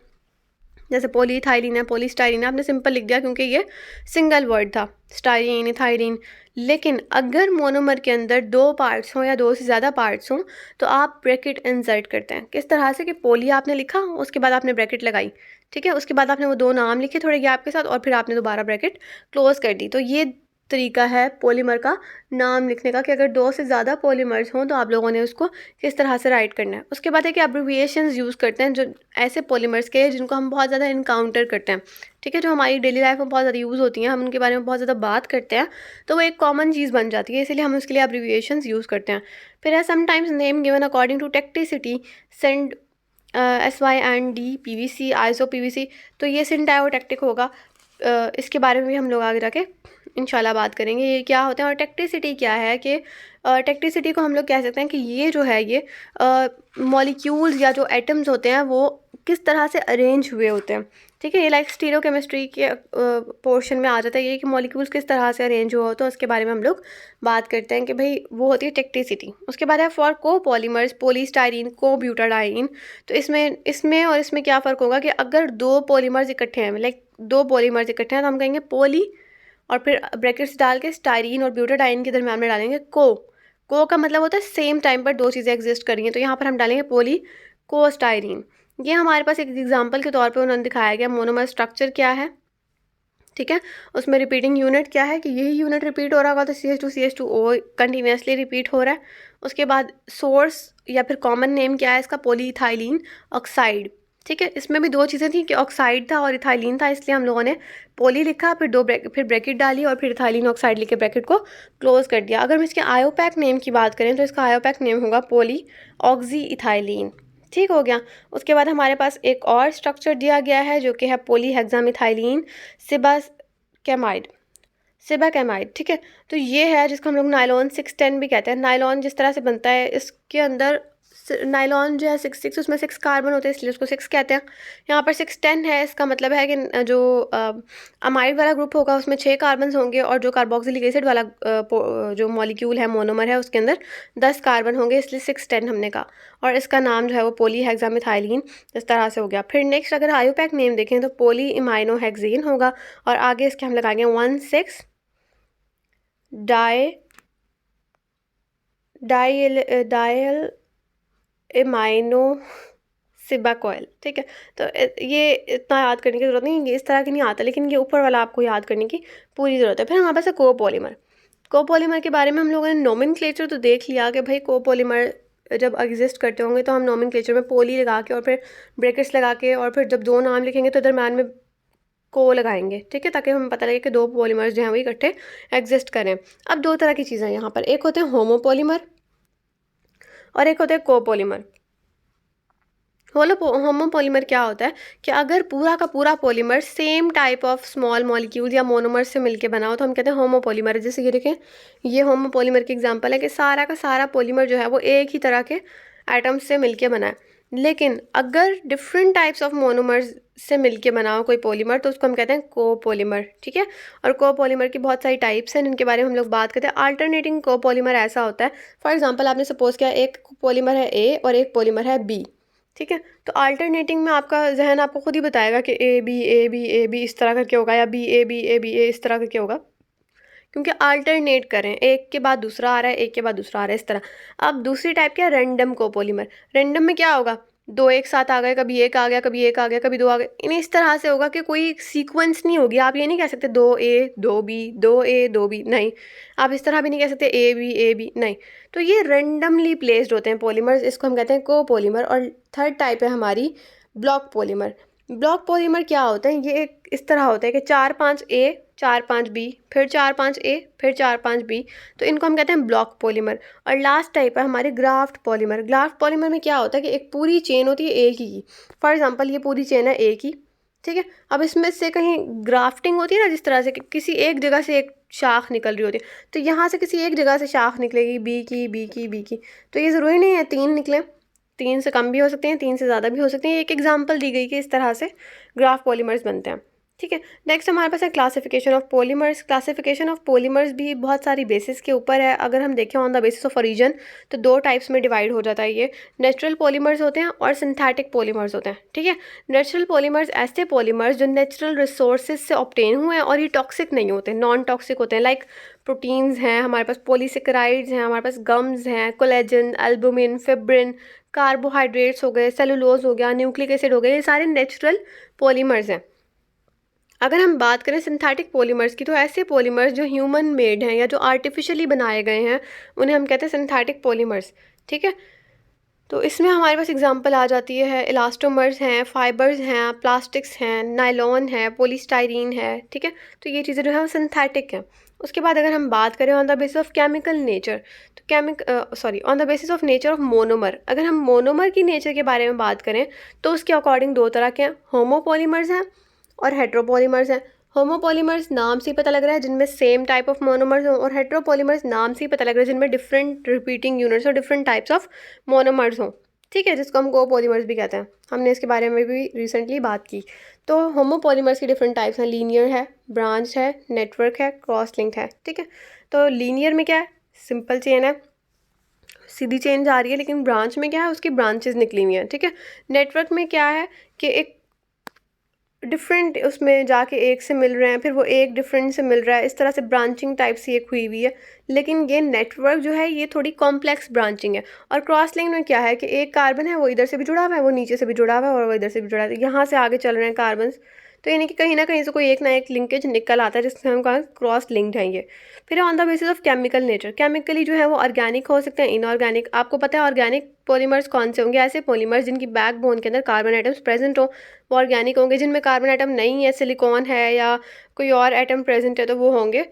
Speaker 1: जैसे पॉलीइथाइलिन है, पॉलीस्टाइरीन है, आपने सिंपल लिख दिया क्योंकि ये सिंगल वर्ड था, स्टाइरीन, इथाइलिन। लेकिन अगर मोनोमर के अंदर दो पार्ट्स हों या दो से ज़्यादा पार्ट्स हों तो आप ब्रैकेट इंसर्ट करते हैं। किस तरह से कि पोली आपने लिखा, उसके बाद आपने ब्रैकेट लगाई, ठीक है, उसके बाद आपने वो दो नाम लिखे थोड़े गैप के साथ, और फिर आपने दोबारा ब्रैकेट क्लोज कर दी। तो ये तरीका है पॉलीमर का नाम लिखने का कि अगर दो से ज़्यादा पॉलीमर्स हों तो आप लोगों ने उसको किस तरह से राइट करना है। उसके बाद है कि एब्रिविएशंस यूज़ करते हैं जो ऐसे पॉलीमर्स के जिनको हम बहुत ज़्यादा इनकाउंटर करते हैं, ठीक है, जो हमारी डेली लाइफ में बहुत ज़्यादा यूज़ होती हैं, हम उनके बारे में बहुत ज़्यादा बात करते हैं, तो वो एक कॉमन चीज़ बन जाती है, इसलिए हम उसके लिए एब्रिविएशंस यूज़ करते हैं। फिर है sometimes name given according to tacticity, सेंड SYND, PVC, आइसो PVC, तो ये सिंटायोटेक्टिक होगा। इसके बारे में भी हम लोग आगे जाके इंशाल्लाह बात करेंगे ये क्या होते हैं। और टेक्टिसिटी क्या है कि टेक्टिसिटी को हम लोग कह सकते हैं कि ये जो है ये मॉलिक्यूल्स या जो एटम्स होते हैं वो किस तरह से अरेंज हुए होते हैं, ठीक है, ये लाइक स्टीरियोकेमिस्ट्री के पोर्शन में आ जाता है ये कि मॉलिक्यूल्स किस तरह से अरेंज हुआ होता है, उसके बारे में हम लोग बात करते हैं कि भाई वो होती है टेक्टिसिटी। उसके बाद है फॉर को पॉलीमर्स, पॉलीस्टाइरीन, को ब्यूटाडाइन। तो इसमें और इसमें क्या फ़र्क होगा कि अगर दो पॉलीमर्स इकट्ठे हैं, लाइक दो पॉलीमर्स इकट्ठे हैं, तो हम कहेंगे पोली और फिर ब्रैकेट्स डाल के स्टाइरीन और ब्यूटाडाइन के दरम्यान में डालेंगे को का मतलब होता है सेम टाइम पर दो चीज़ें एग्जिस्ट कर रही हैं, तो यहाँ पर हम डालेंगे पोली को स्टाइरीन। ये हमारे पास एक एग्जांपल के तौर पे उन्होंने दिखाया गया मोनोमर स्ट्रक्चर क्या है, ठीक है, उसमें रिपीटिंग यूनिट क्या है कि यही यूनिट रिपीट हो रहा होगा, तो CH2CH2O कंटिन्यूसली रिपीट हो रहा है। उसके बाद सोर्स या फिर कॉमन नेम क्या है इसका, पॉलीइथाइलिन ऑक्साइड, ठीक है, इसमें भी दो चीज़ें थी कि ऑक्साइड था और इथाइलिन था, इसलिए हम लोगों ने पोली लिखा, फिर फिर ब्रैकेट डाली और फिर इथाइलिन ऑक्साइड लिख के ब्रैकेट को क्लोज कर दिया। अगर हम इसके आयोपैक नेम की बात करें तो इसका आयोपैक नेम होगा पोली ऑक्सी इथाइलिन, ठीक हो गया। उसके बाद हमारे पास एक और स्ट्रक्चर दिया गया है जो कि है पॉलीहेक्सामिथाइलिन सिबाकेमाइड, सिबाकेमाइड, ठीक है। तो ये है जिसको हम लोग नायलॉन 610 भी कहते हैं। नायलॉन जिस तरह से बनता है इसके अंदर नायलॉन जो है 6 उसमें 6 कार्बन होते हैं इसलिए उसको 6 कहते हैं। यहाँ पर 610 है, इसका मतलब है कि जो अमाइड वाला ग्रुप होगा उसमें 6 कार्बन होंगे और जो कार्बोक्सिलिक एसिड वाला जो मॉलिक्यूल है मोनोमर है उसके अंदर 10 कार्बन होंगे, इसलिए 610 हमने कहा। और इसका नाम जो है वो पॉलीहेक्सामिथाइलिन इस तरह से हो गया। फिर नेक्स्ट अगर आयोपैक नेम देखें तो पॉली इमाइनोहेक्सीन होगा और आगे इसके हम लगाएंगे 1,6 डायल इमाइनो सिबाकोइल, ठीक है। तो ये इतना याद करने की ज़रूरत नहीं, ये इस तरह की नहीं आता, लेकिन ये ऊपर वाला आपको याद करने की पूरी ज़रूरत है। फिर हमारे पास है कोपॉलीमर। कोपॉलीमर के बारे में हम लोगों ने नोमेनक्लेचर तो देख लिया कि भाई कोपॉलीमर जब एग्जिस्ट करते होंगे तो हम नोमेनक्लेचर में पोली लगा के और फिर ब्रैकेट्स लगा के और फिर जब दो नाम लिखेंगे तो दरम्यान में को लगाएंगे, ठीक है, ताकि हमें पता लगे कि दो पॉलीमर्स जो हैं वो इकट्ठे एग्जिस्ट करें। अब दो तरह की चीज़ें हैं यहाँ पर, एक होते हैं होमोपॉलीमर और एक होता है कोपॉलीमर। होमोपॉलीमर क्या होता है कि अगर पूरा का पूरा polymer same type of small molecule या मोनोमर से मिलके बना हो तो हम कहते हैं होमोपॉलीमर। जैसे ये देखें, ये होमोपॉलीमर की एग्जांपल है कि सारा का सारा पॉलीमर जो है वो एक ही तरह के एटम्स से मिलके बना है। लेकिन अगर डिफरेंट टाइप्स ऑफ मोनोमर्स से मिलके बना हो कोई पॉलीमर तो उसको हम कहते हैं कोपॉलीमर, ठीक है। और कोपॉलीमर की बहुत सारी टाइप्स हैं जिनके बारे में हम लोग बात करते हैं। अल्टरनेटिंग कोपॉलीमर ऐसा होता है, फॉर एग्जांपल आपने सपोज किया एक पॉलीमर है ए और एक पॉलीमर है बी, ठीक है। तो अल्टरनेटिंग में आपका जहन आपको खुद ही बताएगा कि A B A B A B इस तरह करके होगा, या B A B A B A इस तरह करके होगा, क्योंकि अल्टरनेट करें, एक के बाद दूसरा आ रहा है, एक के बाद दूसरा आ रहा है, इस तरह। अब दूसरी टाइप क्या है, रैंडम कोपॉलीमर। रैंडम में क्या होगा, दो एक साथ आ गए, कभी एक आ गया, कभी एक आ गया, कभी दो आ गए, इन्हें इस तरह से होगा कि कोई सीक्वेंस नहीं होगी। आप ये नहीं कह सकते दो ए दो बी, दो ए दो बी, नहीं। आप इस तरह भी नहीं कह सकते ए बी, नहीं। तो ये रैंडमली प्लेस्ड होते हैं पॉलीमर्स, इसको हम कहते हैं कोपॉलीमर। और थर्ड टाइप है हमारी ब्लॉक पॉलीमर। ब्लॉक पॉलीमर क्या होता है, ये एक इस तरह होता है कि 4-5 ए 4-5 बी, फिर 4-5 ए फिर 4-5 बी, तो इनको हम कहते हैं ब्लॉक पॉलीमर। और लास्ट टाइप है हमारे ग्राफ्ट पॉलीमर। ग्राफ्ट पॉलीमर में क्या होता है कि एक पूरी चेन होती है एक ही की। फॉर एग्जांपल ये पूरी चेन है एक ही, ठीक है। अब इसमें से कहीं ग्राफ्टिंग होती है ना, जिस तरह से कि किसी एक जगह से एक शाख निकल रही होती है, तो यहाँ से किसी एक जगह से शाख निकलेगी बी की बी की बी की। तो ये ज़रूरी नहीं है 3 निकले, 3 से कम भी हो सकते हैं, 3 से ज़्यादा भी हो सकते हैं। एक एग्जांपल दी गई कि इस तरह से ग्राफ पॉलीमर्स बनते हैं, ठीक है। नेक्स्ट हमारे पास है classification of polymers. Classification of polymers भी बहुत सारी बेसिस के ऊपर है। अगर हम देखें on the basis of origin तो 2 टाइप्स में डिवाइड हो जाता है ये। नेचुरल पॉलीमर्स होते हैं और सिंथेटिक पॉलीमर्स होते हैं, ठीक है। नेचुरल पॉलीमर्स ऐसे पॉलीमर्स जो नेचुरल रिसोर्सेज से ऑब्टेन हुए हैं और ये टॉक्सिक नहीं होते, नॉन टॉक्सिक होते हैं। लाइक प्रोटीन्स हैं हमारे पास, पॉलीसेकेराइड्स हैं हमारे पास, गम्स हैं, कोलेजन, एल्बुमिन, फिब्रिन, कार्बोहाइड्रेट्स हो गए, सेलुलोज हो गया, न्यूक्लिक एसिड हो गए, ये सारे नेचुरल पॉलीमर्स हैं। अगर हम बात करें सिंथेटिक पॉलीमर्स की तो ऐसे पॉलीमर्स जो ह्यूमन मेड हैं या जो आर्टिफिशियली बनाए गए हैं उन्हें हम कहते हैं सिंथेटिक पॉलीमर्स, ठीक है। तो इसमें हमारे पास एग्जांपल आ जाती है इलास्टोमर्स हैं, फाइबर्स हैं, प्लास्टिक्स हैं, नायलॉन है, पॉलीस्टाइरीन है, ठीक है। तो ये चीज़ें जो है वो सिंथेटिक हैं। उसके बाद अगर हम बात करें on the basis of chemical nature तो on the basis of nature of monomer, अगर हम मोनोमर की नेचर के बारे में बात करें तो उसके अकॉर्डिंग 2 तरह के हैं, होमोपॉलीमर्स हैं और हेट्रोपॉलीमर्स हैं। होमोपॉलीमर्स नाम से ही पता लग रहा है जिनमें सेम टाइप ऑफ मोनोमर्स हों, और हेट्रोपॉलीमर्स नाम से ही पता लग रहा है जिनमें डिफरेंट रिपीटिंग यूनिट्स और डिफरेंट टाइप्स ऑफ मोनोमर्स हों, ठीक है, जिसको हम कोपॉलीमर्स भी कहते हैं। हमने इसके बारे में भी रिसेंटली बात की। तो होमोपॉलीमर्स की डिफरेंट टाइप्स हैं, लीनियर है, ब्रांच है, नेटवर्क है, क्रॉस लिंक है, ठीक है। तो लीनियर में क्या है, सिंपल चेन है, सीधी चेन जा रही है, लेकिन ब्रांच में क्या है, उसकी ब्रांचेस निकली हुई हैं, ठीक है। नेटवर्क में क्या है कि एक डिफरेंट उसमें जाके एक से मिल रहे हैं, फिर वो एक डिफरेंट से मिल रहा है, इस तरह से ब्रांचिंग टाइप से एक हुई हुई है। लेकिन ये नेटवर्क जो है ये थोड़ी कॉम्प्लेक्स ब्रांचिंग है। और क्रॉस लिंक में क्या है कि एक कार्बन है वो इधर से भी जुड़ा हुआ है, वो नीचे से भी जुड़ा हुआ है और वो इधर से भी जुड़ा है, यहाँ से आगे चल रहे हैं कार्बन। तो यानी कि कहीं ना कहीं से कोई एक ना एक लिंकेज निकल आता है जिससे हम कहा क्रॉस लिंक्ड है ये। फिर on the basis of chemical nature, chemically जो है वो ऑर्गेनिक हो सकते हैं, इनऑर्गेनिक। आपको पता है ऑर्गेनिक पॉलीमर्स कौन से होंगे, ऐसे पॉलीमर्स जिनकी बैकबोन के अंदर कार्बन आइटम्स प्रेजेंट हो वो ऑर्गेनिक होंगे। जिनमें कार्बन आइटम नहीं है, सिलिकॉन है या कोई और एटम प्रेजेंट है तो वो होंगे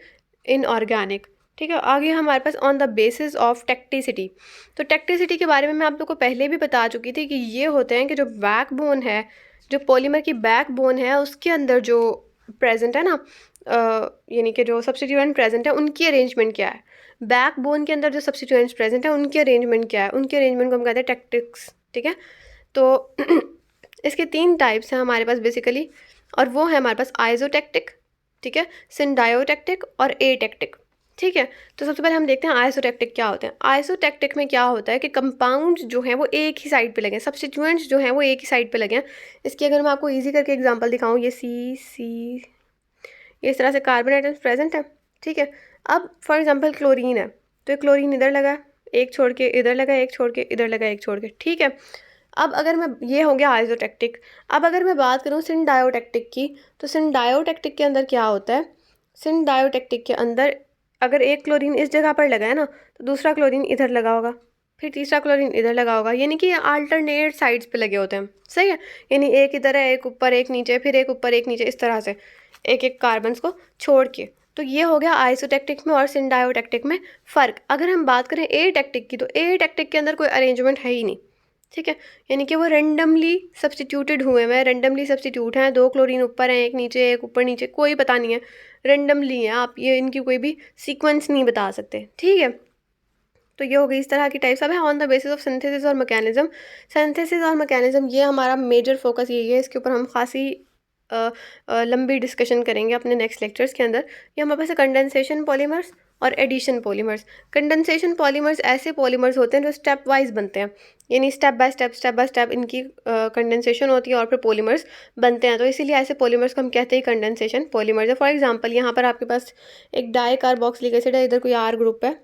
Speaker 1: इनऑर्गेनिक, ठीक है। आगे हमारे पास on the basis of tacticity, तो टेक्टिसिटी के बारे में मैं आप लोग को पहले भी बता चुकी थी कि ये होते हैं कि जो बैकबोन है, जो पॉलीमर की बैकबोन है उसके अंदर जो प्रेजेंट है ना, यानी कि जो सब्स्टिट्यूएंट प्रेजेंट है उनकी अरेंजमेंट क्या है। बैकबोन के अंदर जो सब्स्टिट्यूएंट्स प्रेजेंट है उनकी अरेंजमेंट क्या है, उनकी अरेंजमेंट को हम कहते हैं टेक्टिक्स, ठीक है। तो इसके 3 टाइप्स हैं हमारे पास बेसिकली, और वो है हमारे पास आइसोटेक्टिक, ठीक है, सिंडायोटेक्टिक और एटेक्टिक, ठीक है। तो सबसे पहले हम देखते हैं आइसोटेक्टिक क्या होते हैं। आइसोटेक्टिक में क्या होता है कि कंपाउंड्स जो हैं वो एक ही साइड पे लगे हैं, सब्स्टिट्यूएंट्स जो हैं वो एक ही साइड पे लगे हैं। इसकी अगर मैं आपको इजी करके एग्जांपल दिखाऊं, ये सी ये इस तरह से कार्बन आइटम्स प्रेजेंट है, ठीक है। अब फॉर एग्जांपल क्लोरीन है, तो ये क्लोरीन इधर लगा है, एक छोड़ के इधर लगा, एक छोड़ के इधर लगा, एक छोड़ के, ठीक है। अब अगर मैं, ये हो गया आइसोटेक्टिक। अब अगर मैं बात करूँ सिंडायोटेक्टिक की, तो सिंडायोटेक्टिक के अंदर क्या होता है, सिंडायोटेक्टिक के अंदर अगर एक क्लोरीन इस जगह पर लगा है ना तो दूसरा क्लोरीन इधर लगा होगा, फिर तीसरा क्लोरीन इधर लगा होगा, यानी कि अल्टरनेट साइड्स पे लगे होते हैं, सही है। यानी एक इधर है, एक ऊपर एक नीचे, फिर एक ऊपर एक नीचे, इस तरह से एक एक कार्बन्स को छोड़ के। तो ये हो गया आइसोटैक्टिक में और सिंडायोटैक्टिक में फ़र्क। अगर हम बात करें एटैक्टिक की, तो एटैक्टिक के अंदर कोई अरेंजमेंट है ही नहीं, ठीक है, यानी कि वो रेंडमली सब्सटीट्यूटेड हुए हैं, रेंडमली सब्सटीट्यूट हैं, 2 क्लोरीन ऊपर हैं, एक नीचे, एक ऊपर नीचे, कोई पता नहीं है, रेंडमली हैं, आप ये इनकी कोई भी सीक्वेंस नहीं बता सकते, ठीक है। तो ये हो गई इस तरह की टाइप्स। अब है on the basis of synthesis और मैकेनिज्म। सिंथेसिस और मैकेनिज्म ये हमारा मेजर फोकस यही है, इसके ऊपर हम खासी लंबी डिस्कशन करेंगे अपने नेक्स्ट लेक्चर्स के अंदर। ये हमारे पास है कंडेंसेशन पॉलीमर्स और एडिशन पॉलीमर्स। कंडेंसेशन पॉलीमर्स ऐसे पॉलीमर्स होते हैं जो स्टेप वाइज बनते हैं, यानी स्टेप बाय स्टेप इनकी कंडेंसेशन होती है और फिर पॉलीमर्स बनते हैं, तो इसीलिए ऐसे पॉलीमर्स को हम कहते हैं कंडेंसेशन पॉलीमर्स है। फॉर एग्जांपल यहाँ पर आपके पास एक डाई कार्बोक्सिलिक एसिड है, इधर कोई आर ग्रुप है,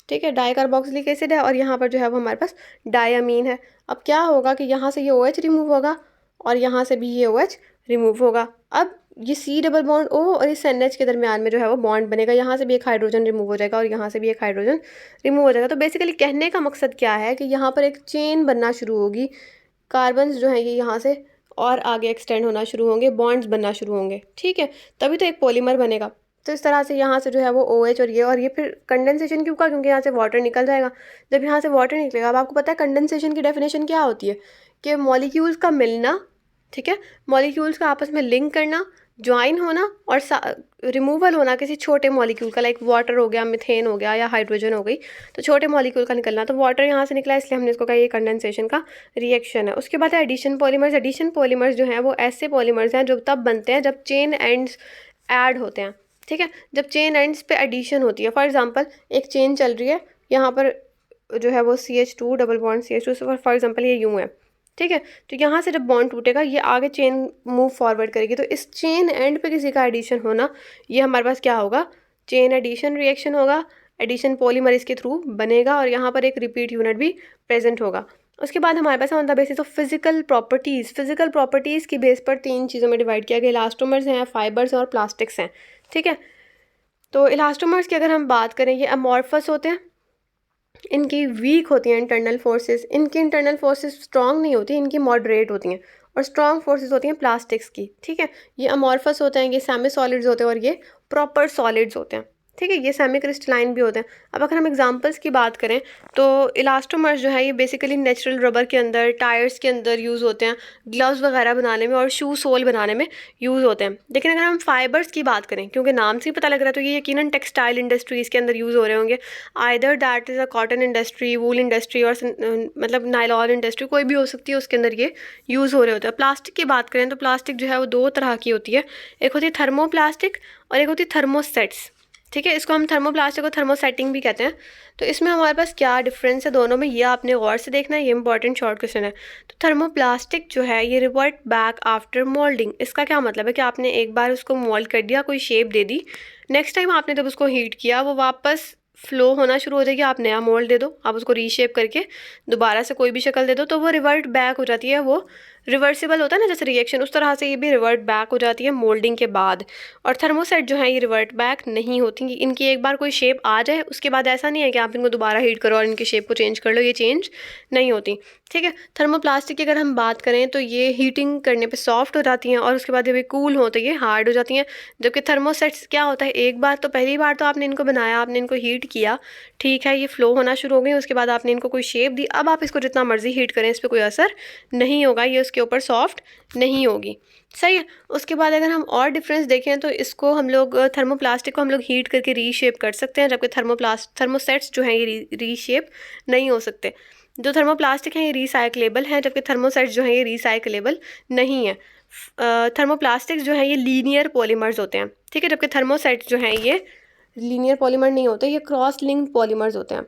Speaker 1: ठीक है, डाई कार्बोक्सिलिक एसिड है, और यहाँ पर जो है वो हमारे पास डायमीन है। अब क्या होगा कि यहाँ से ये OH रिमूव होगा और यहाँ से भी ये OH रिमूव होगा। अब ये C डबल बॉन्ड O और इस NH के दरमियान में जो है वो बॉन्ड बनेगा, यहाँ से भी एक हाइड्रोजन रिमूव हो जाएगा और यहाँ से भी एक हाइड्रोजन रिमूव हो जाएगा। तो बेसिकली कहने का मकसद क्या है कि यहाँ पर एक चेन बनना शुरू होगी, कार्बन्स जो है ये यहाँ से और आगे एक्सटेंड होना शुरू होंगे, बॉन्ड्स बनना शुरू होंगे, ठीक है, तभी तो एक पॉलीमर बनेगा। तो इस तरह से यहाँ से जो है वो OH और ये फिर कंडेंसेशन क्यों का, क्योंकि यहाँ से वाटर निकल जाएगा। जब यहाँ से वाटर निकलेगा, अब आपको पता है कंडेंसेशन की डेफिनेशन क्या होती है कि मॉलिक्यूल्स का मिलना, ठीक है, मॉलिक्यूल्स का आपस में लिंक करना, ज्वाइन होना और रिमूवल होना किसी छोटे मॉलिक्यूल का, लाइक वाटर हो गया, मिथेन हो गया या हाइड्रोजन हो गई, तो छोटे मॉलिक्यूल का निकलना। तो वाटर यहाँ से निकला इसलिए हमने इसको कहा ये कंडेंसेशन का रिएक्शन है। उसके बाद है एडिशन पॉलीमर्स। एडिशन पॉलीमर्स जो हैं वो ऐसे पॉलीमर्स हैं जो तब बनते हैं जब चेन एंड्स ऐड होते हैं, ठीक है, जब चेन एंड्स पे एडिशन होती है। फॉर एग्जांपल एक चेन चल रही है, यहाँ पर जो है वो CH2 double bond CH2, for example ये यूँ है, ठीक है, तो यहाँ से जब बॉन्ड टूटेगा ये आगे चेन मूव फॉरवर्ड करेगी, तो इस चेन एंड पे किसी का एडिशन होना, ये हमारे पास क्या होगा, चेन एडिशन रिएक्शन होगा, एडिशन पॉलीमर इसके थ्रू बनेगा और यहाँ पर एक रिपीट यूनिट भी प्रेजेंट होगा। उसके बाद हमारे पास on the basis of physical properties, physical properties की बेस पर 3 चीज़ों में डिवाइड किया गया, इलास्टोमर्स हैं, फाइबर्स और प्लास्टिक्स हैं, ठीक है। तो इलास्टोमर्स की अगर हम बात करें, ये अमॉर्फस होते हैं, इनकी वीक होती हैं इंटरनल फोर्सेस, इनकी इंटरनल फोर्सेस स्ट्रांग नहीं होती, इनकी मॉडरेट होती हैं, और स्ट्रांग फोर्सेस होती हैं प्लास्टिक्स की, ठीक है। ये अमॉर्फस होते हैं, ये सेमी सॉलिड्स होते हैं और ये प्रॉपर सॉलिड्स होते हैं, ठीक है, ये सेमी क्रिस्टलाइन भी होते हैं। अब अगर हम एग्जांपल्स की बात करें तो इलास्टोमर्स जो है ये बेसिकली नेचुरल रबर के अंदर, टायर्स के अंदर यूज़ होते हैं, ग्लव्स वगैरह बनाने में और शू सोल बनाने में यूज़ होते हैं। लेकिन अगर हम फाइबर्स की बात करें, क्योंकि नाम से ही पता लग रहा है, तो ये यकीनन टेक्सटाइल इंडस्ट्रीज़ के अंदर यूज़ हो रहे होंगे, either that is a cotton industry, wool industry और मतलब नायलॉन इंडस्ट्री, कोई भी हो सकती है, उसके अंदर ये यूज़ हो रहे होते हैं। प्लास्टिक की बात करें तो प्लास्टिक जो है वो 2 तरह की होती है, एक होती है थर्मोप्लास्टिक और एक होती है थर्मोसेट्स, ठीक है, इसको हम थर्मोप्लास्टिक और थर्मोसेटिंग भी कहते हैं। तो इसमें हमारे पास क्या डिफरेंस है दोनों में, ये आपने गौर से देखना है, ये इंपॉर्टेंट शॉर्ट क्वेश्चन है। तो थर्मोप्लास्टिक जो है ये रिवर्ट बैक आफ्टर मोल्डिंग। इसका क्या मतलब है कि आपने एक बार उसको मोल्ड कर दिया, कोई शेप दे दी, नेक्स्ट टाइम आपने जब उसको हीट किया वो वापस फ्लो होना शुरू हो जाएगी, आप नया मोल्ड दे दो, आप उसको रीशेप करके दोबारा से कोई भी शक्ल दे दो, तो वो रिवर्ट बैक हो जाती है, वो रिवर्सिबल होता है ना जैसे रिएक्शन, उस तरह से ये भी रिवर्ट बैक हो जाती है मोल्डिंग के बाद। और थर्मोसेट जो है ये रिवर्ट बैक नहीं होती, इनकी एक बार कोई शेप आ जाए उसके बाद ऐसा नहीं है कि आप इनको दोबारा हीट करो और इनकी शेप को चेंज कर लो, ये चेंज नहीं होती, ठीक है। थर्मोप्लास्टिक की अगर हम बात करें तो ये हीटिंग करने पे सॉफ्ट हो जाती हैं और उसके बाद जब ये कूल हो तो ये हार्ड हो जाती हैं। जबकि थर्मोसेट्स क्या होता है, एक बार तो पहली बार तो आपने इनको बनाया, आपने इनको हीट किया, ठीक है, ये फ्लो होना शुरू हो गई, उसके बाद आपने इनको कोई शेप दी, अब आप इसको जितना मर्जी हीट करें इस पर कोई असर नहीं होगा, ये उसके ऊपर सॉफ्ट नहीं होगी, सही है। उसके बाद अगर हम और डिफरेंस देखें तो इसको हम लोग थर्मोप्लास्टिक को हम लोग हीट करके रीशेप कर सकते हैं, जबकि थर्मोसेट्स जो हैं ये रीशेप नहीं हो सकते। जो थर्मोप्लास्टिक हैं ये रिसाइक्लेबल हैं, जबकि थर्मोसेट्स जो हैं ये रिसाइक्लेबल नहीं है। थर्मोप्लास्टिक जो है ये लीनियर पॉलीमर्स होते हैं, ठीक है, जबकि थर्मोसेट्स जो हैं ये लीनियर पॉलीमर नहीं होते, ये क्रॉस लिंक्ड पॉलीमर्स होते हैं।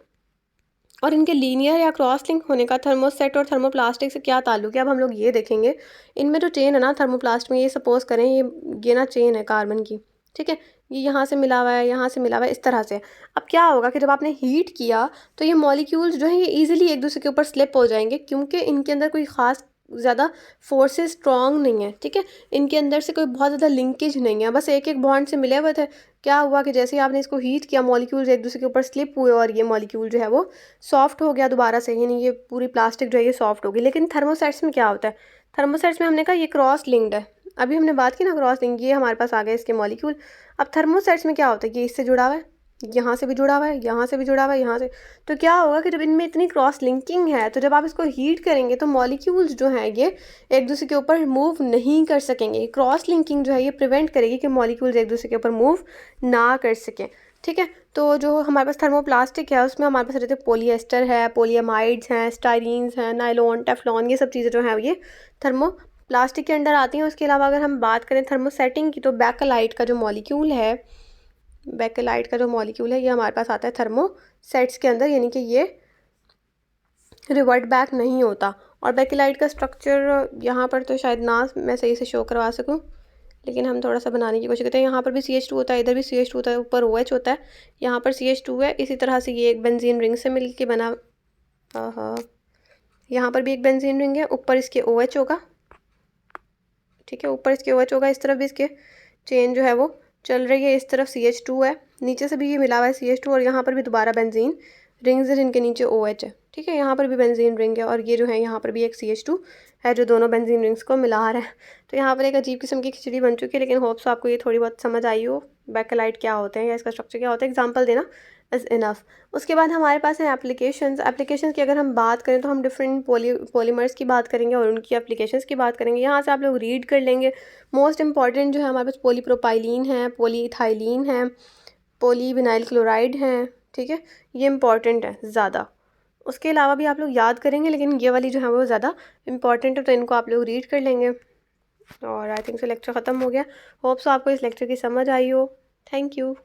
Speaker 1: और इनके लीनियर या क्रॉस लिंक होने का थर्मोसेट और थर्मोप्लास्टिक से क्या ताल्लुक है, अब हम लोग ये देखेंगे। इनमें जो चेन है ना थर्मोप्लास्ट में, ये सपोज करें ये ना चेन है कार्बन की, ठीक है, ये यहाँ से मिला हुआ है, यहाँ से मिला हुआ है, इस तरह से। अब क्या होगा कि जब आपने हीट किया तो ये मॉलिक्यूल्स जो हैं ये ईजिली एक दूसरे के ऊपर स्लिप हो जाएंगे, क्योंकि इनके अंदर कोई ख़ास ज़्यादा फोर्सेस स्ट्रॉन्ग नहीं है, ठीक है, इनके अंदर से कोई बहुत ज़्यादा लिंकेज नहीं है, बस एक एक बॉन्ड से मिले हुए थे। क्या हुआ कि जैसे ही आपने इसको हीट किया मॉलिक्यूल्स एक दूसरे के ऊपर स्लिप हुए और ये मॉलिक्यूल जो है वो सॉफ्ट हो गया दोबारा से, यानी ये पूरी प्लास्टिक जो है ये सॉफ्ट होगी। लेकिन थर्मोसेट्स में क्या होता है, थर्मोसेट्स में हमने कहा ये क्रॉस लिंक्ड है, अभी हमने बात की ना क्रॉस लिंक, ये हमारे पास आ गए इसके मॉलिक्यूल। अब थर्मोसेट्स में क्या होता है, ये इससे जुड़ा हुआ है, यहाँ से भी जुड़ा हुआ है, यहाँ से भी जुड़ा हुआ है, यहाँ से। तो क्या होगा कि जब इनमें इतनी क्रॉस लिंकिंग है तो जब आप इसको हीट करेंगे तो मॉलिक्यूल्स जो हैं ये एक दूसरे के ऊपर मूव नहीं कर सकेंगे। क्रॉस लिंकिंग जो है ये प्रिवेंट करेगी कि मॉलिक्यूल्स एक दूसरे के ऊपर मूव ना कर सकें। ठीक है, तो जो हमारे पास थर्मोप्लास्टिक है उसमें हमारे पास रहते हैं पॉलीएस्टर है, पॉलीएमाइड्स हैं, स्टाइरीन्स हैं, नायलॉन, टेफ्लॉन, ये सब चीज़ें जो हैं ये थर्मोप्लास्टिक के अंडर आती हैं। उसके अलावा अगर हम बात करें थर्मोसेटिंग की, तो बेकेलाइट का जो मॉलिक्यूल है, ये हमारे पास आता है थर्मोसेट्स के अंदर, यानी कि ये रिवर्ट बैक नहीं होता। और बेकेलाइट का स्ट्रक्चर यहाँ पर तो शायद ना मैं सही से शो करवा सकूँ, लेकिन हम थोड़ा सा बनाने की कोशिश करते हैं। यहाँ पर भी CH2 होता है, इधर भी CH2 होता है, ऊपर OH होता है, यहाँ पर CH2 है। इसी तरह से ये एक बेंजीन रिंग से मिल के बना, हाँ, यहाँ पर भी एक बेंजीन रिंग है, ऊपर इसके OH होगा। ठीक है, ऊपर इसके OH होगा, इस तरफ भी इसके चेन जो है वो चल रही है, इस तरफ CH2 है, नीचे से भी ये मिला हुआ है CH2, और यहाँ पर भी दोबारा बेंजीन रिंग्स है जिनके नीचे OH है। ठीक है, यहाँ पर भी बेंजीन रिंग है, और ये जो है यहाँ पर भी एक CH2 है जो दोनों बेंजीन रिंग्स को मिला रहा है। तो यहाँ पर एक अजीब किस्म की खिचड़ी बन चुकी है, लेकिन होप्स आपको ये थोड़ी बहुत समझ आई हो बेकेलाइट क्या होते हैं या इसका स्ट्रक्चर क्या होता है। एग्जाम्पल देना इज़ इनफ। उसके बाद हमारे पास है एप्लीकेशंस की अगर हम बात करें तो हम डिफरेंट पॉलीमर्स की बात करेंगे और उनकी एप्लीकेशंस की बात करेंगे। यहाँ से आप लोग रीड कर लेंगे। मोस्ट इंपॉर्टेंट जो है हमारे पास पॉलीप्रोपाइलीन है, पॉलीइथाइलीन है, पॉलीविनाइल क्लोराइड है। ठीक है, ये इंपॉर्टेंट है ज़्यादा। उसके अलावा भी आप लोग याद करेंगे, लेकिन ये वाली जो है वो ज़्यादा इंपॉर्टेंट है, तो इनको आप लोग रीड कर लेंगे। और आई थिंक से लेक्चर ख़त्म हो गया। होप्स आपको इस लेक्चर की समझ आई हो। Thank you.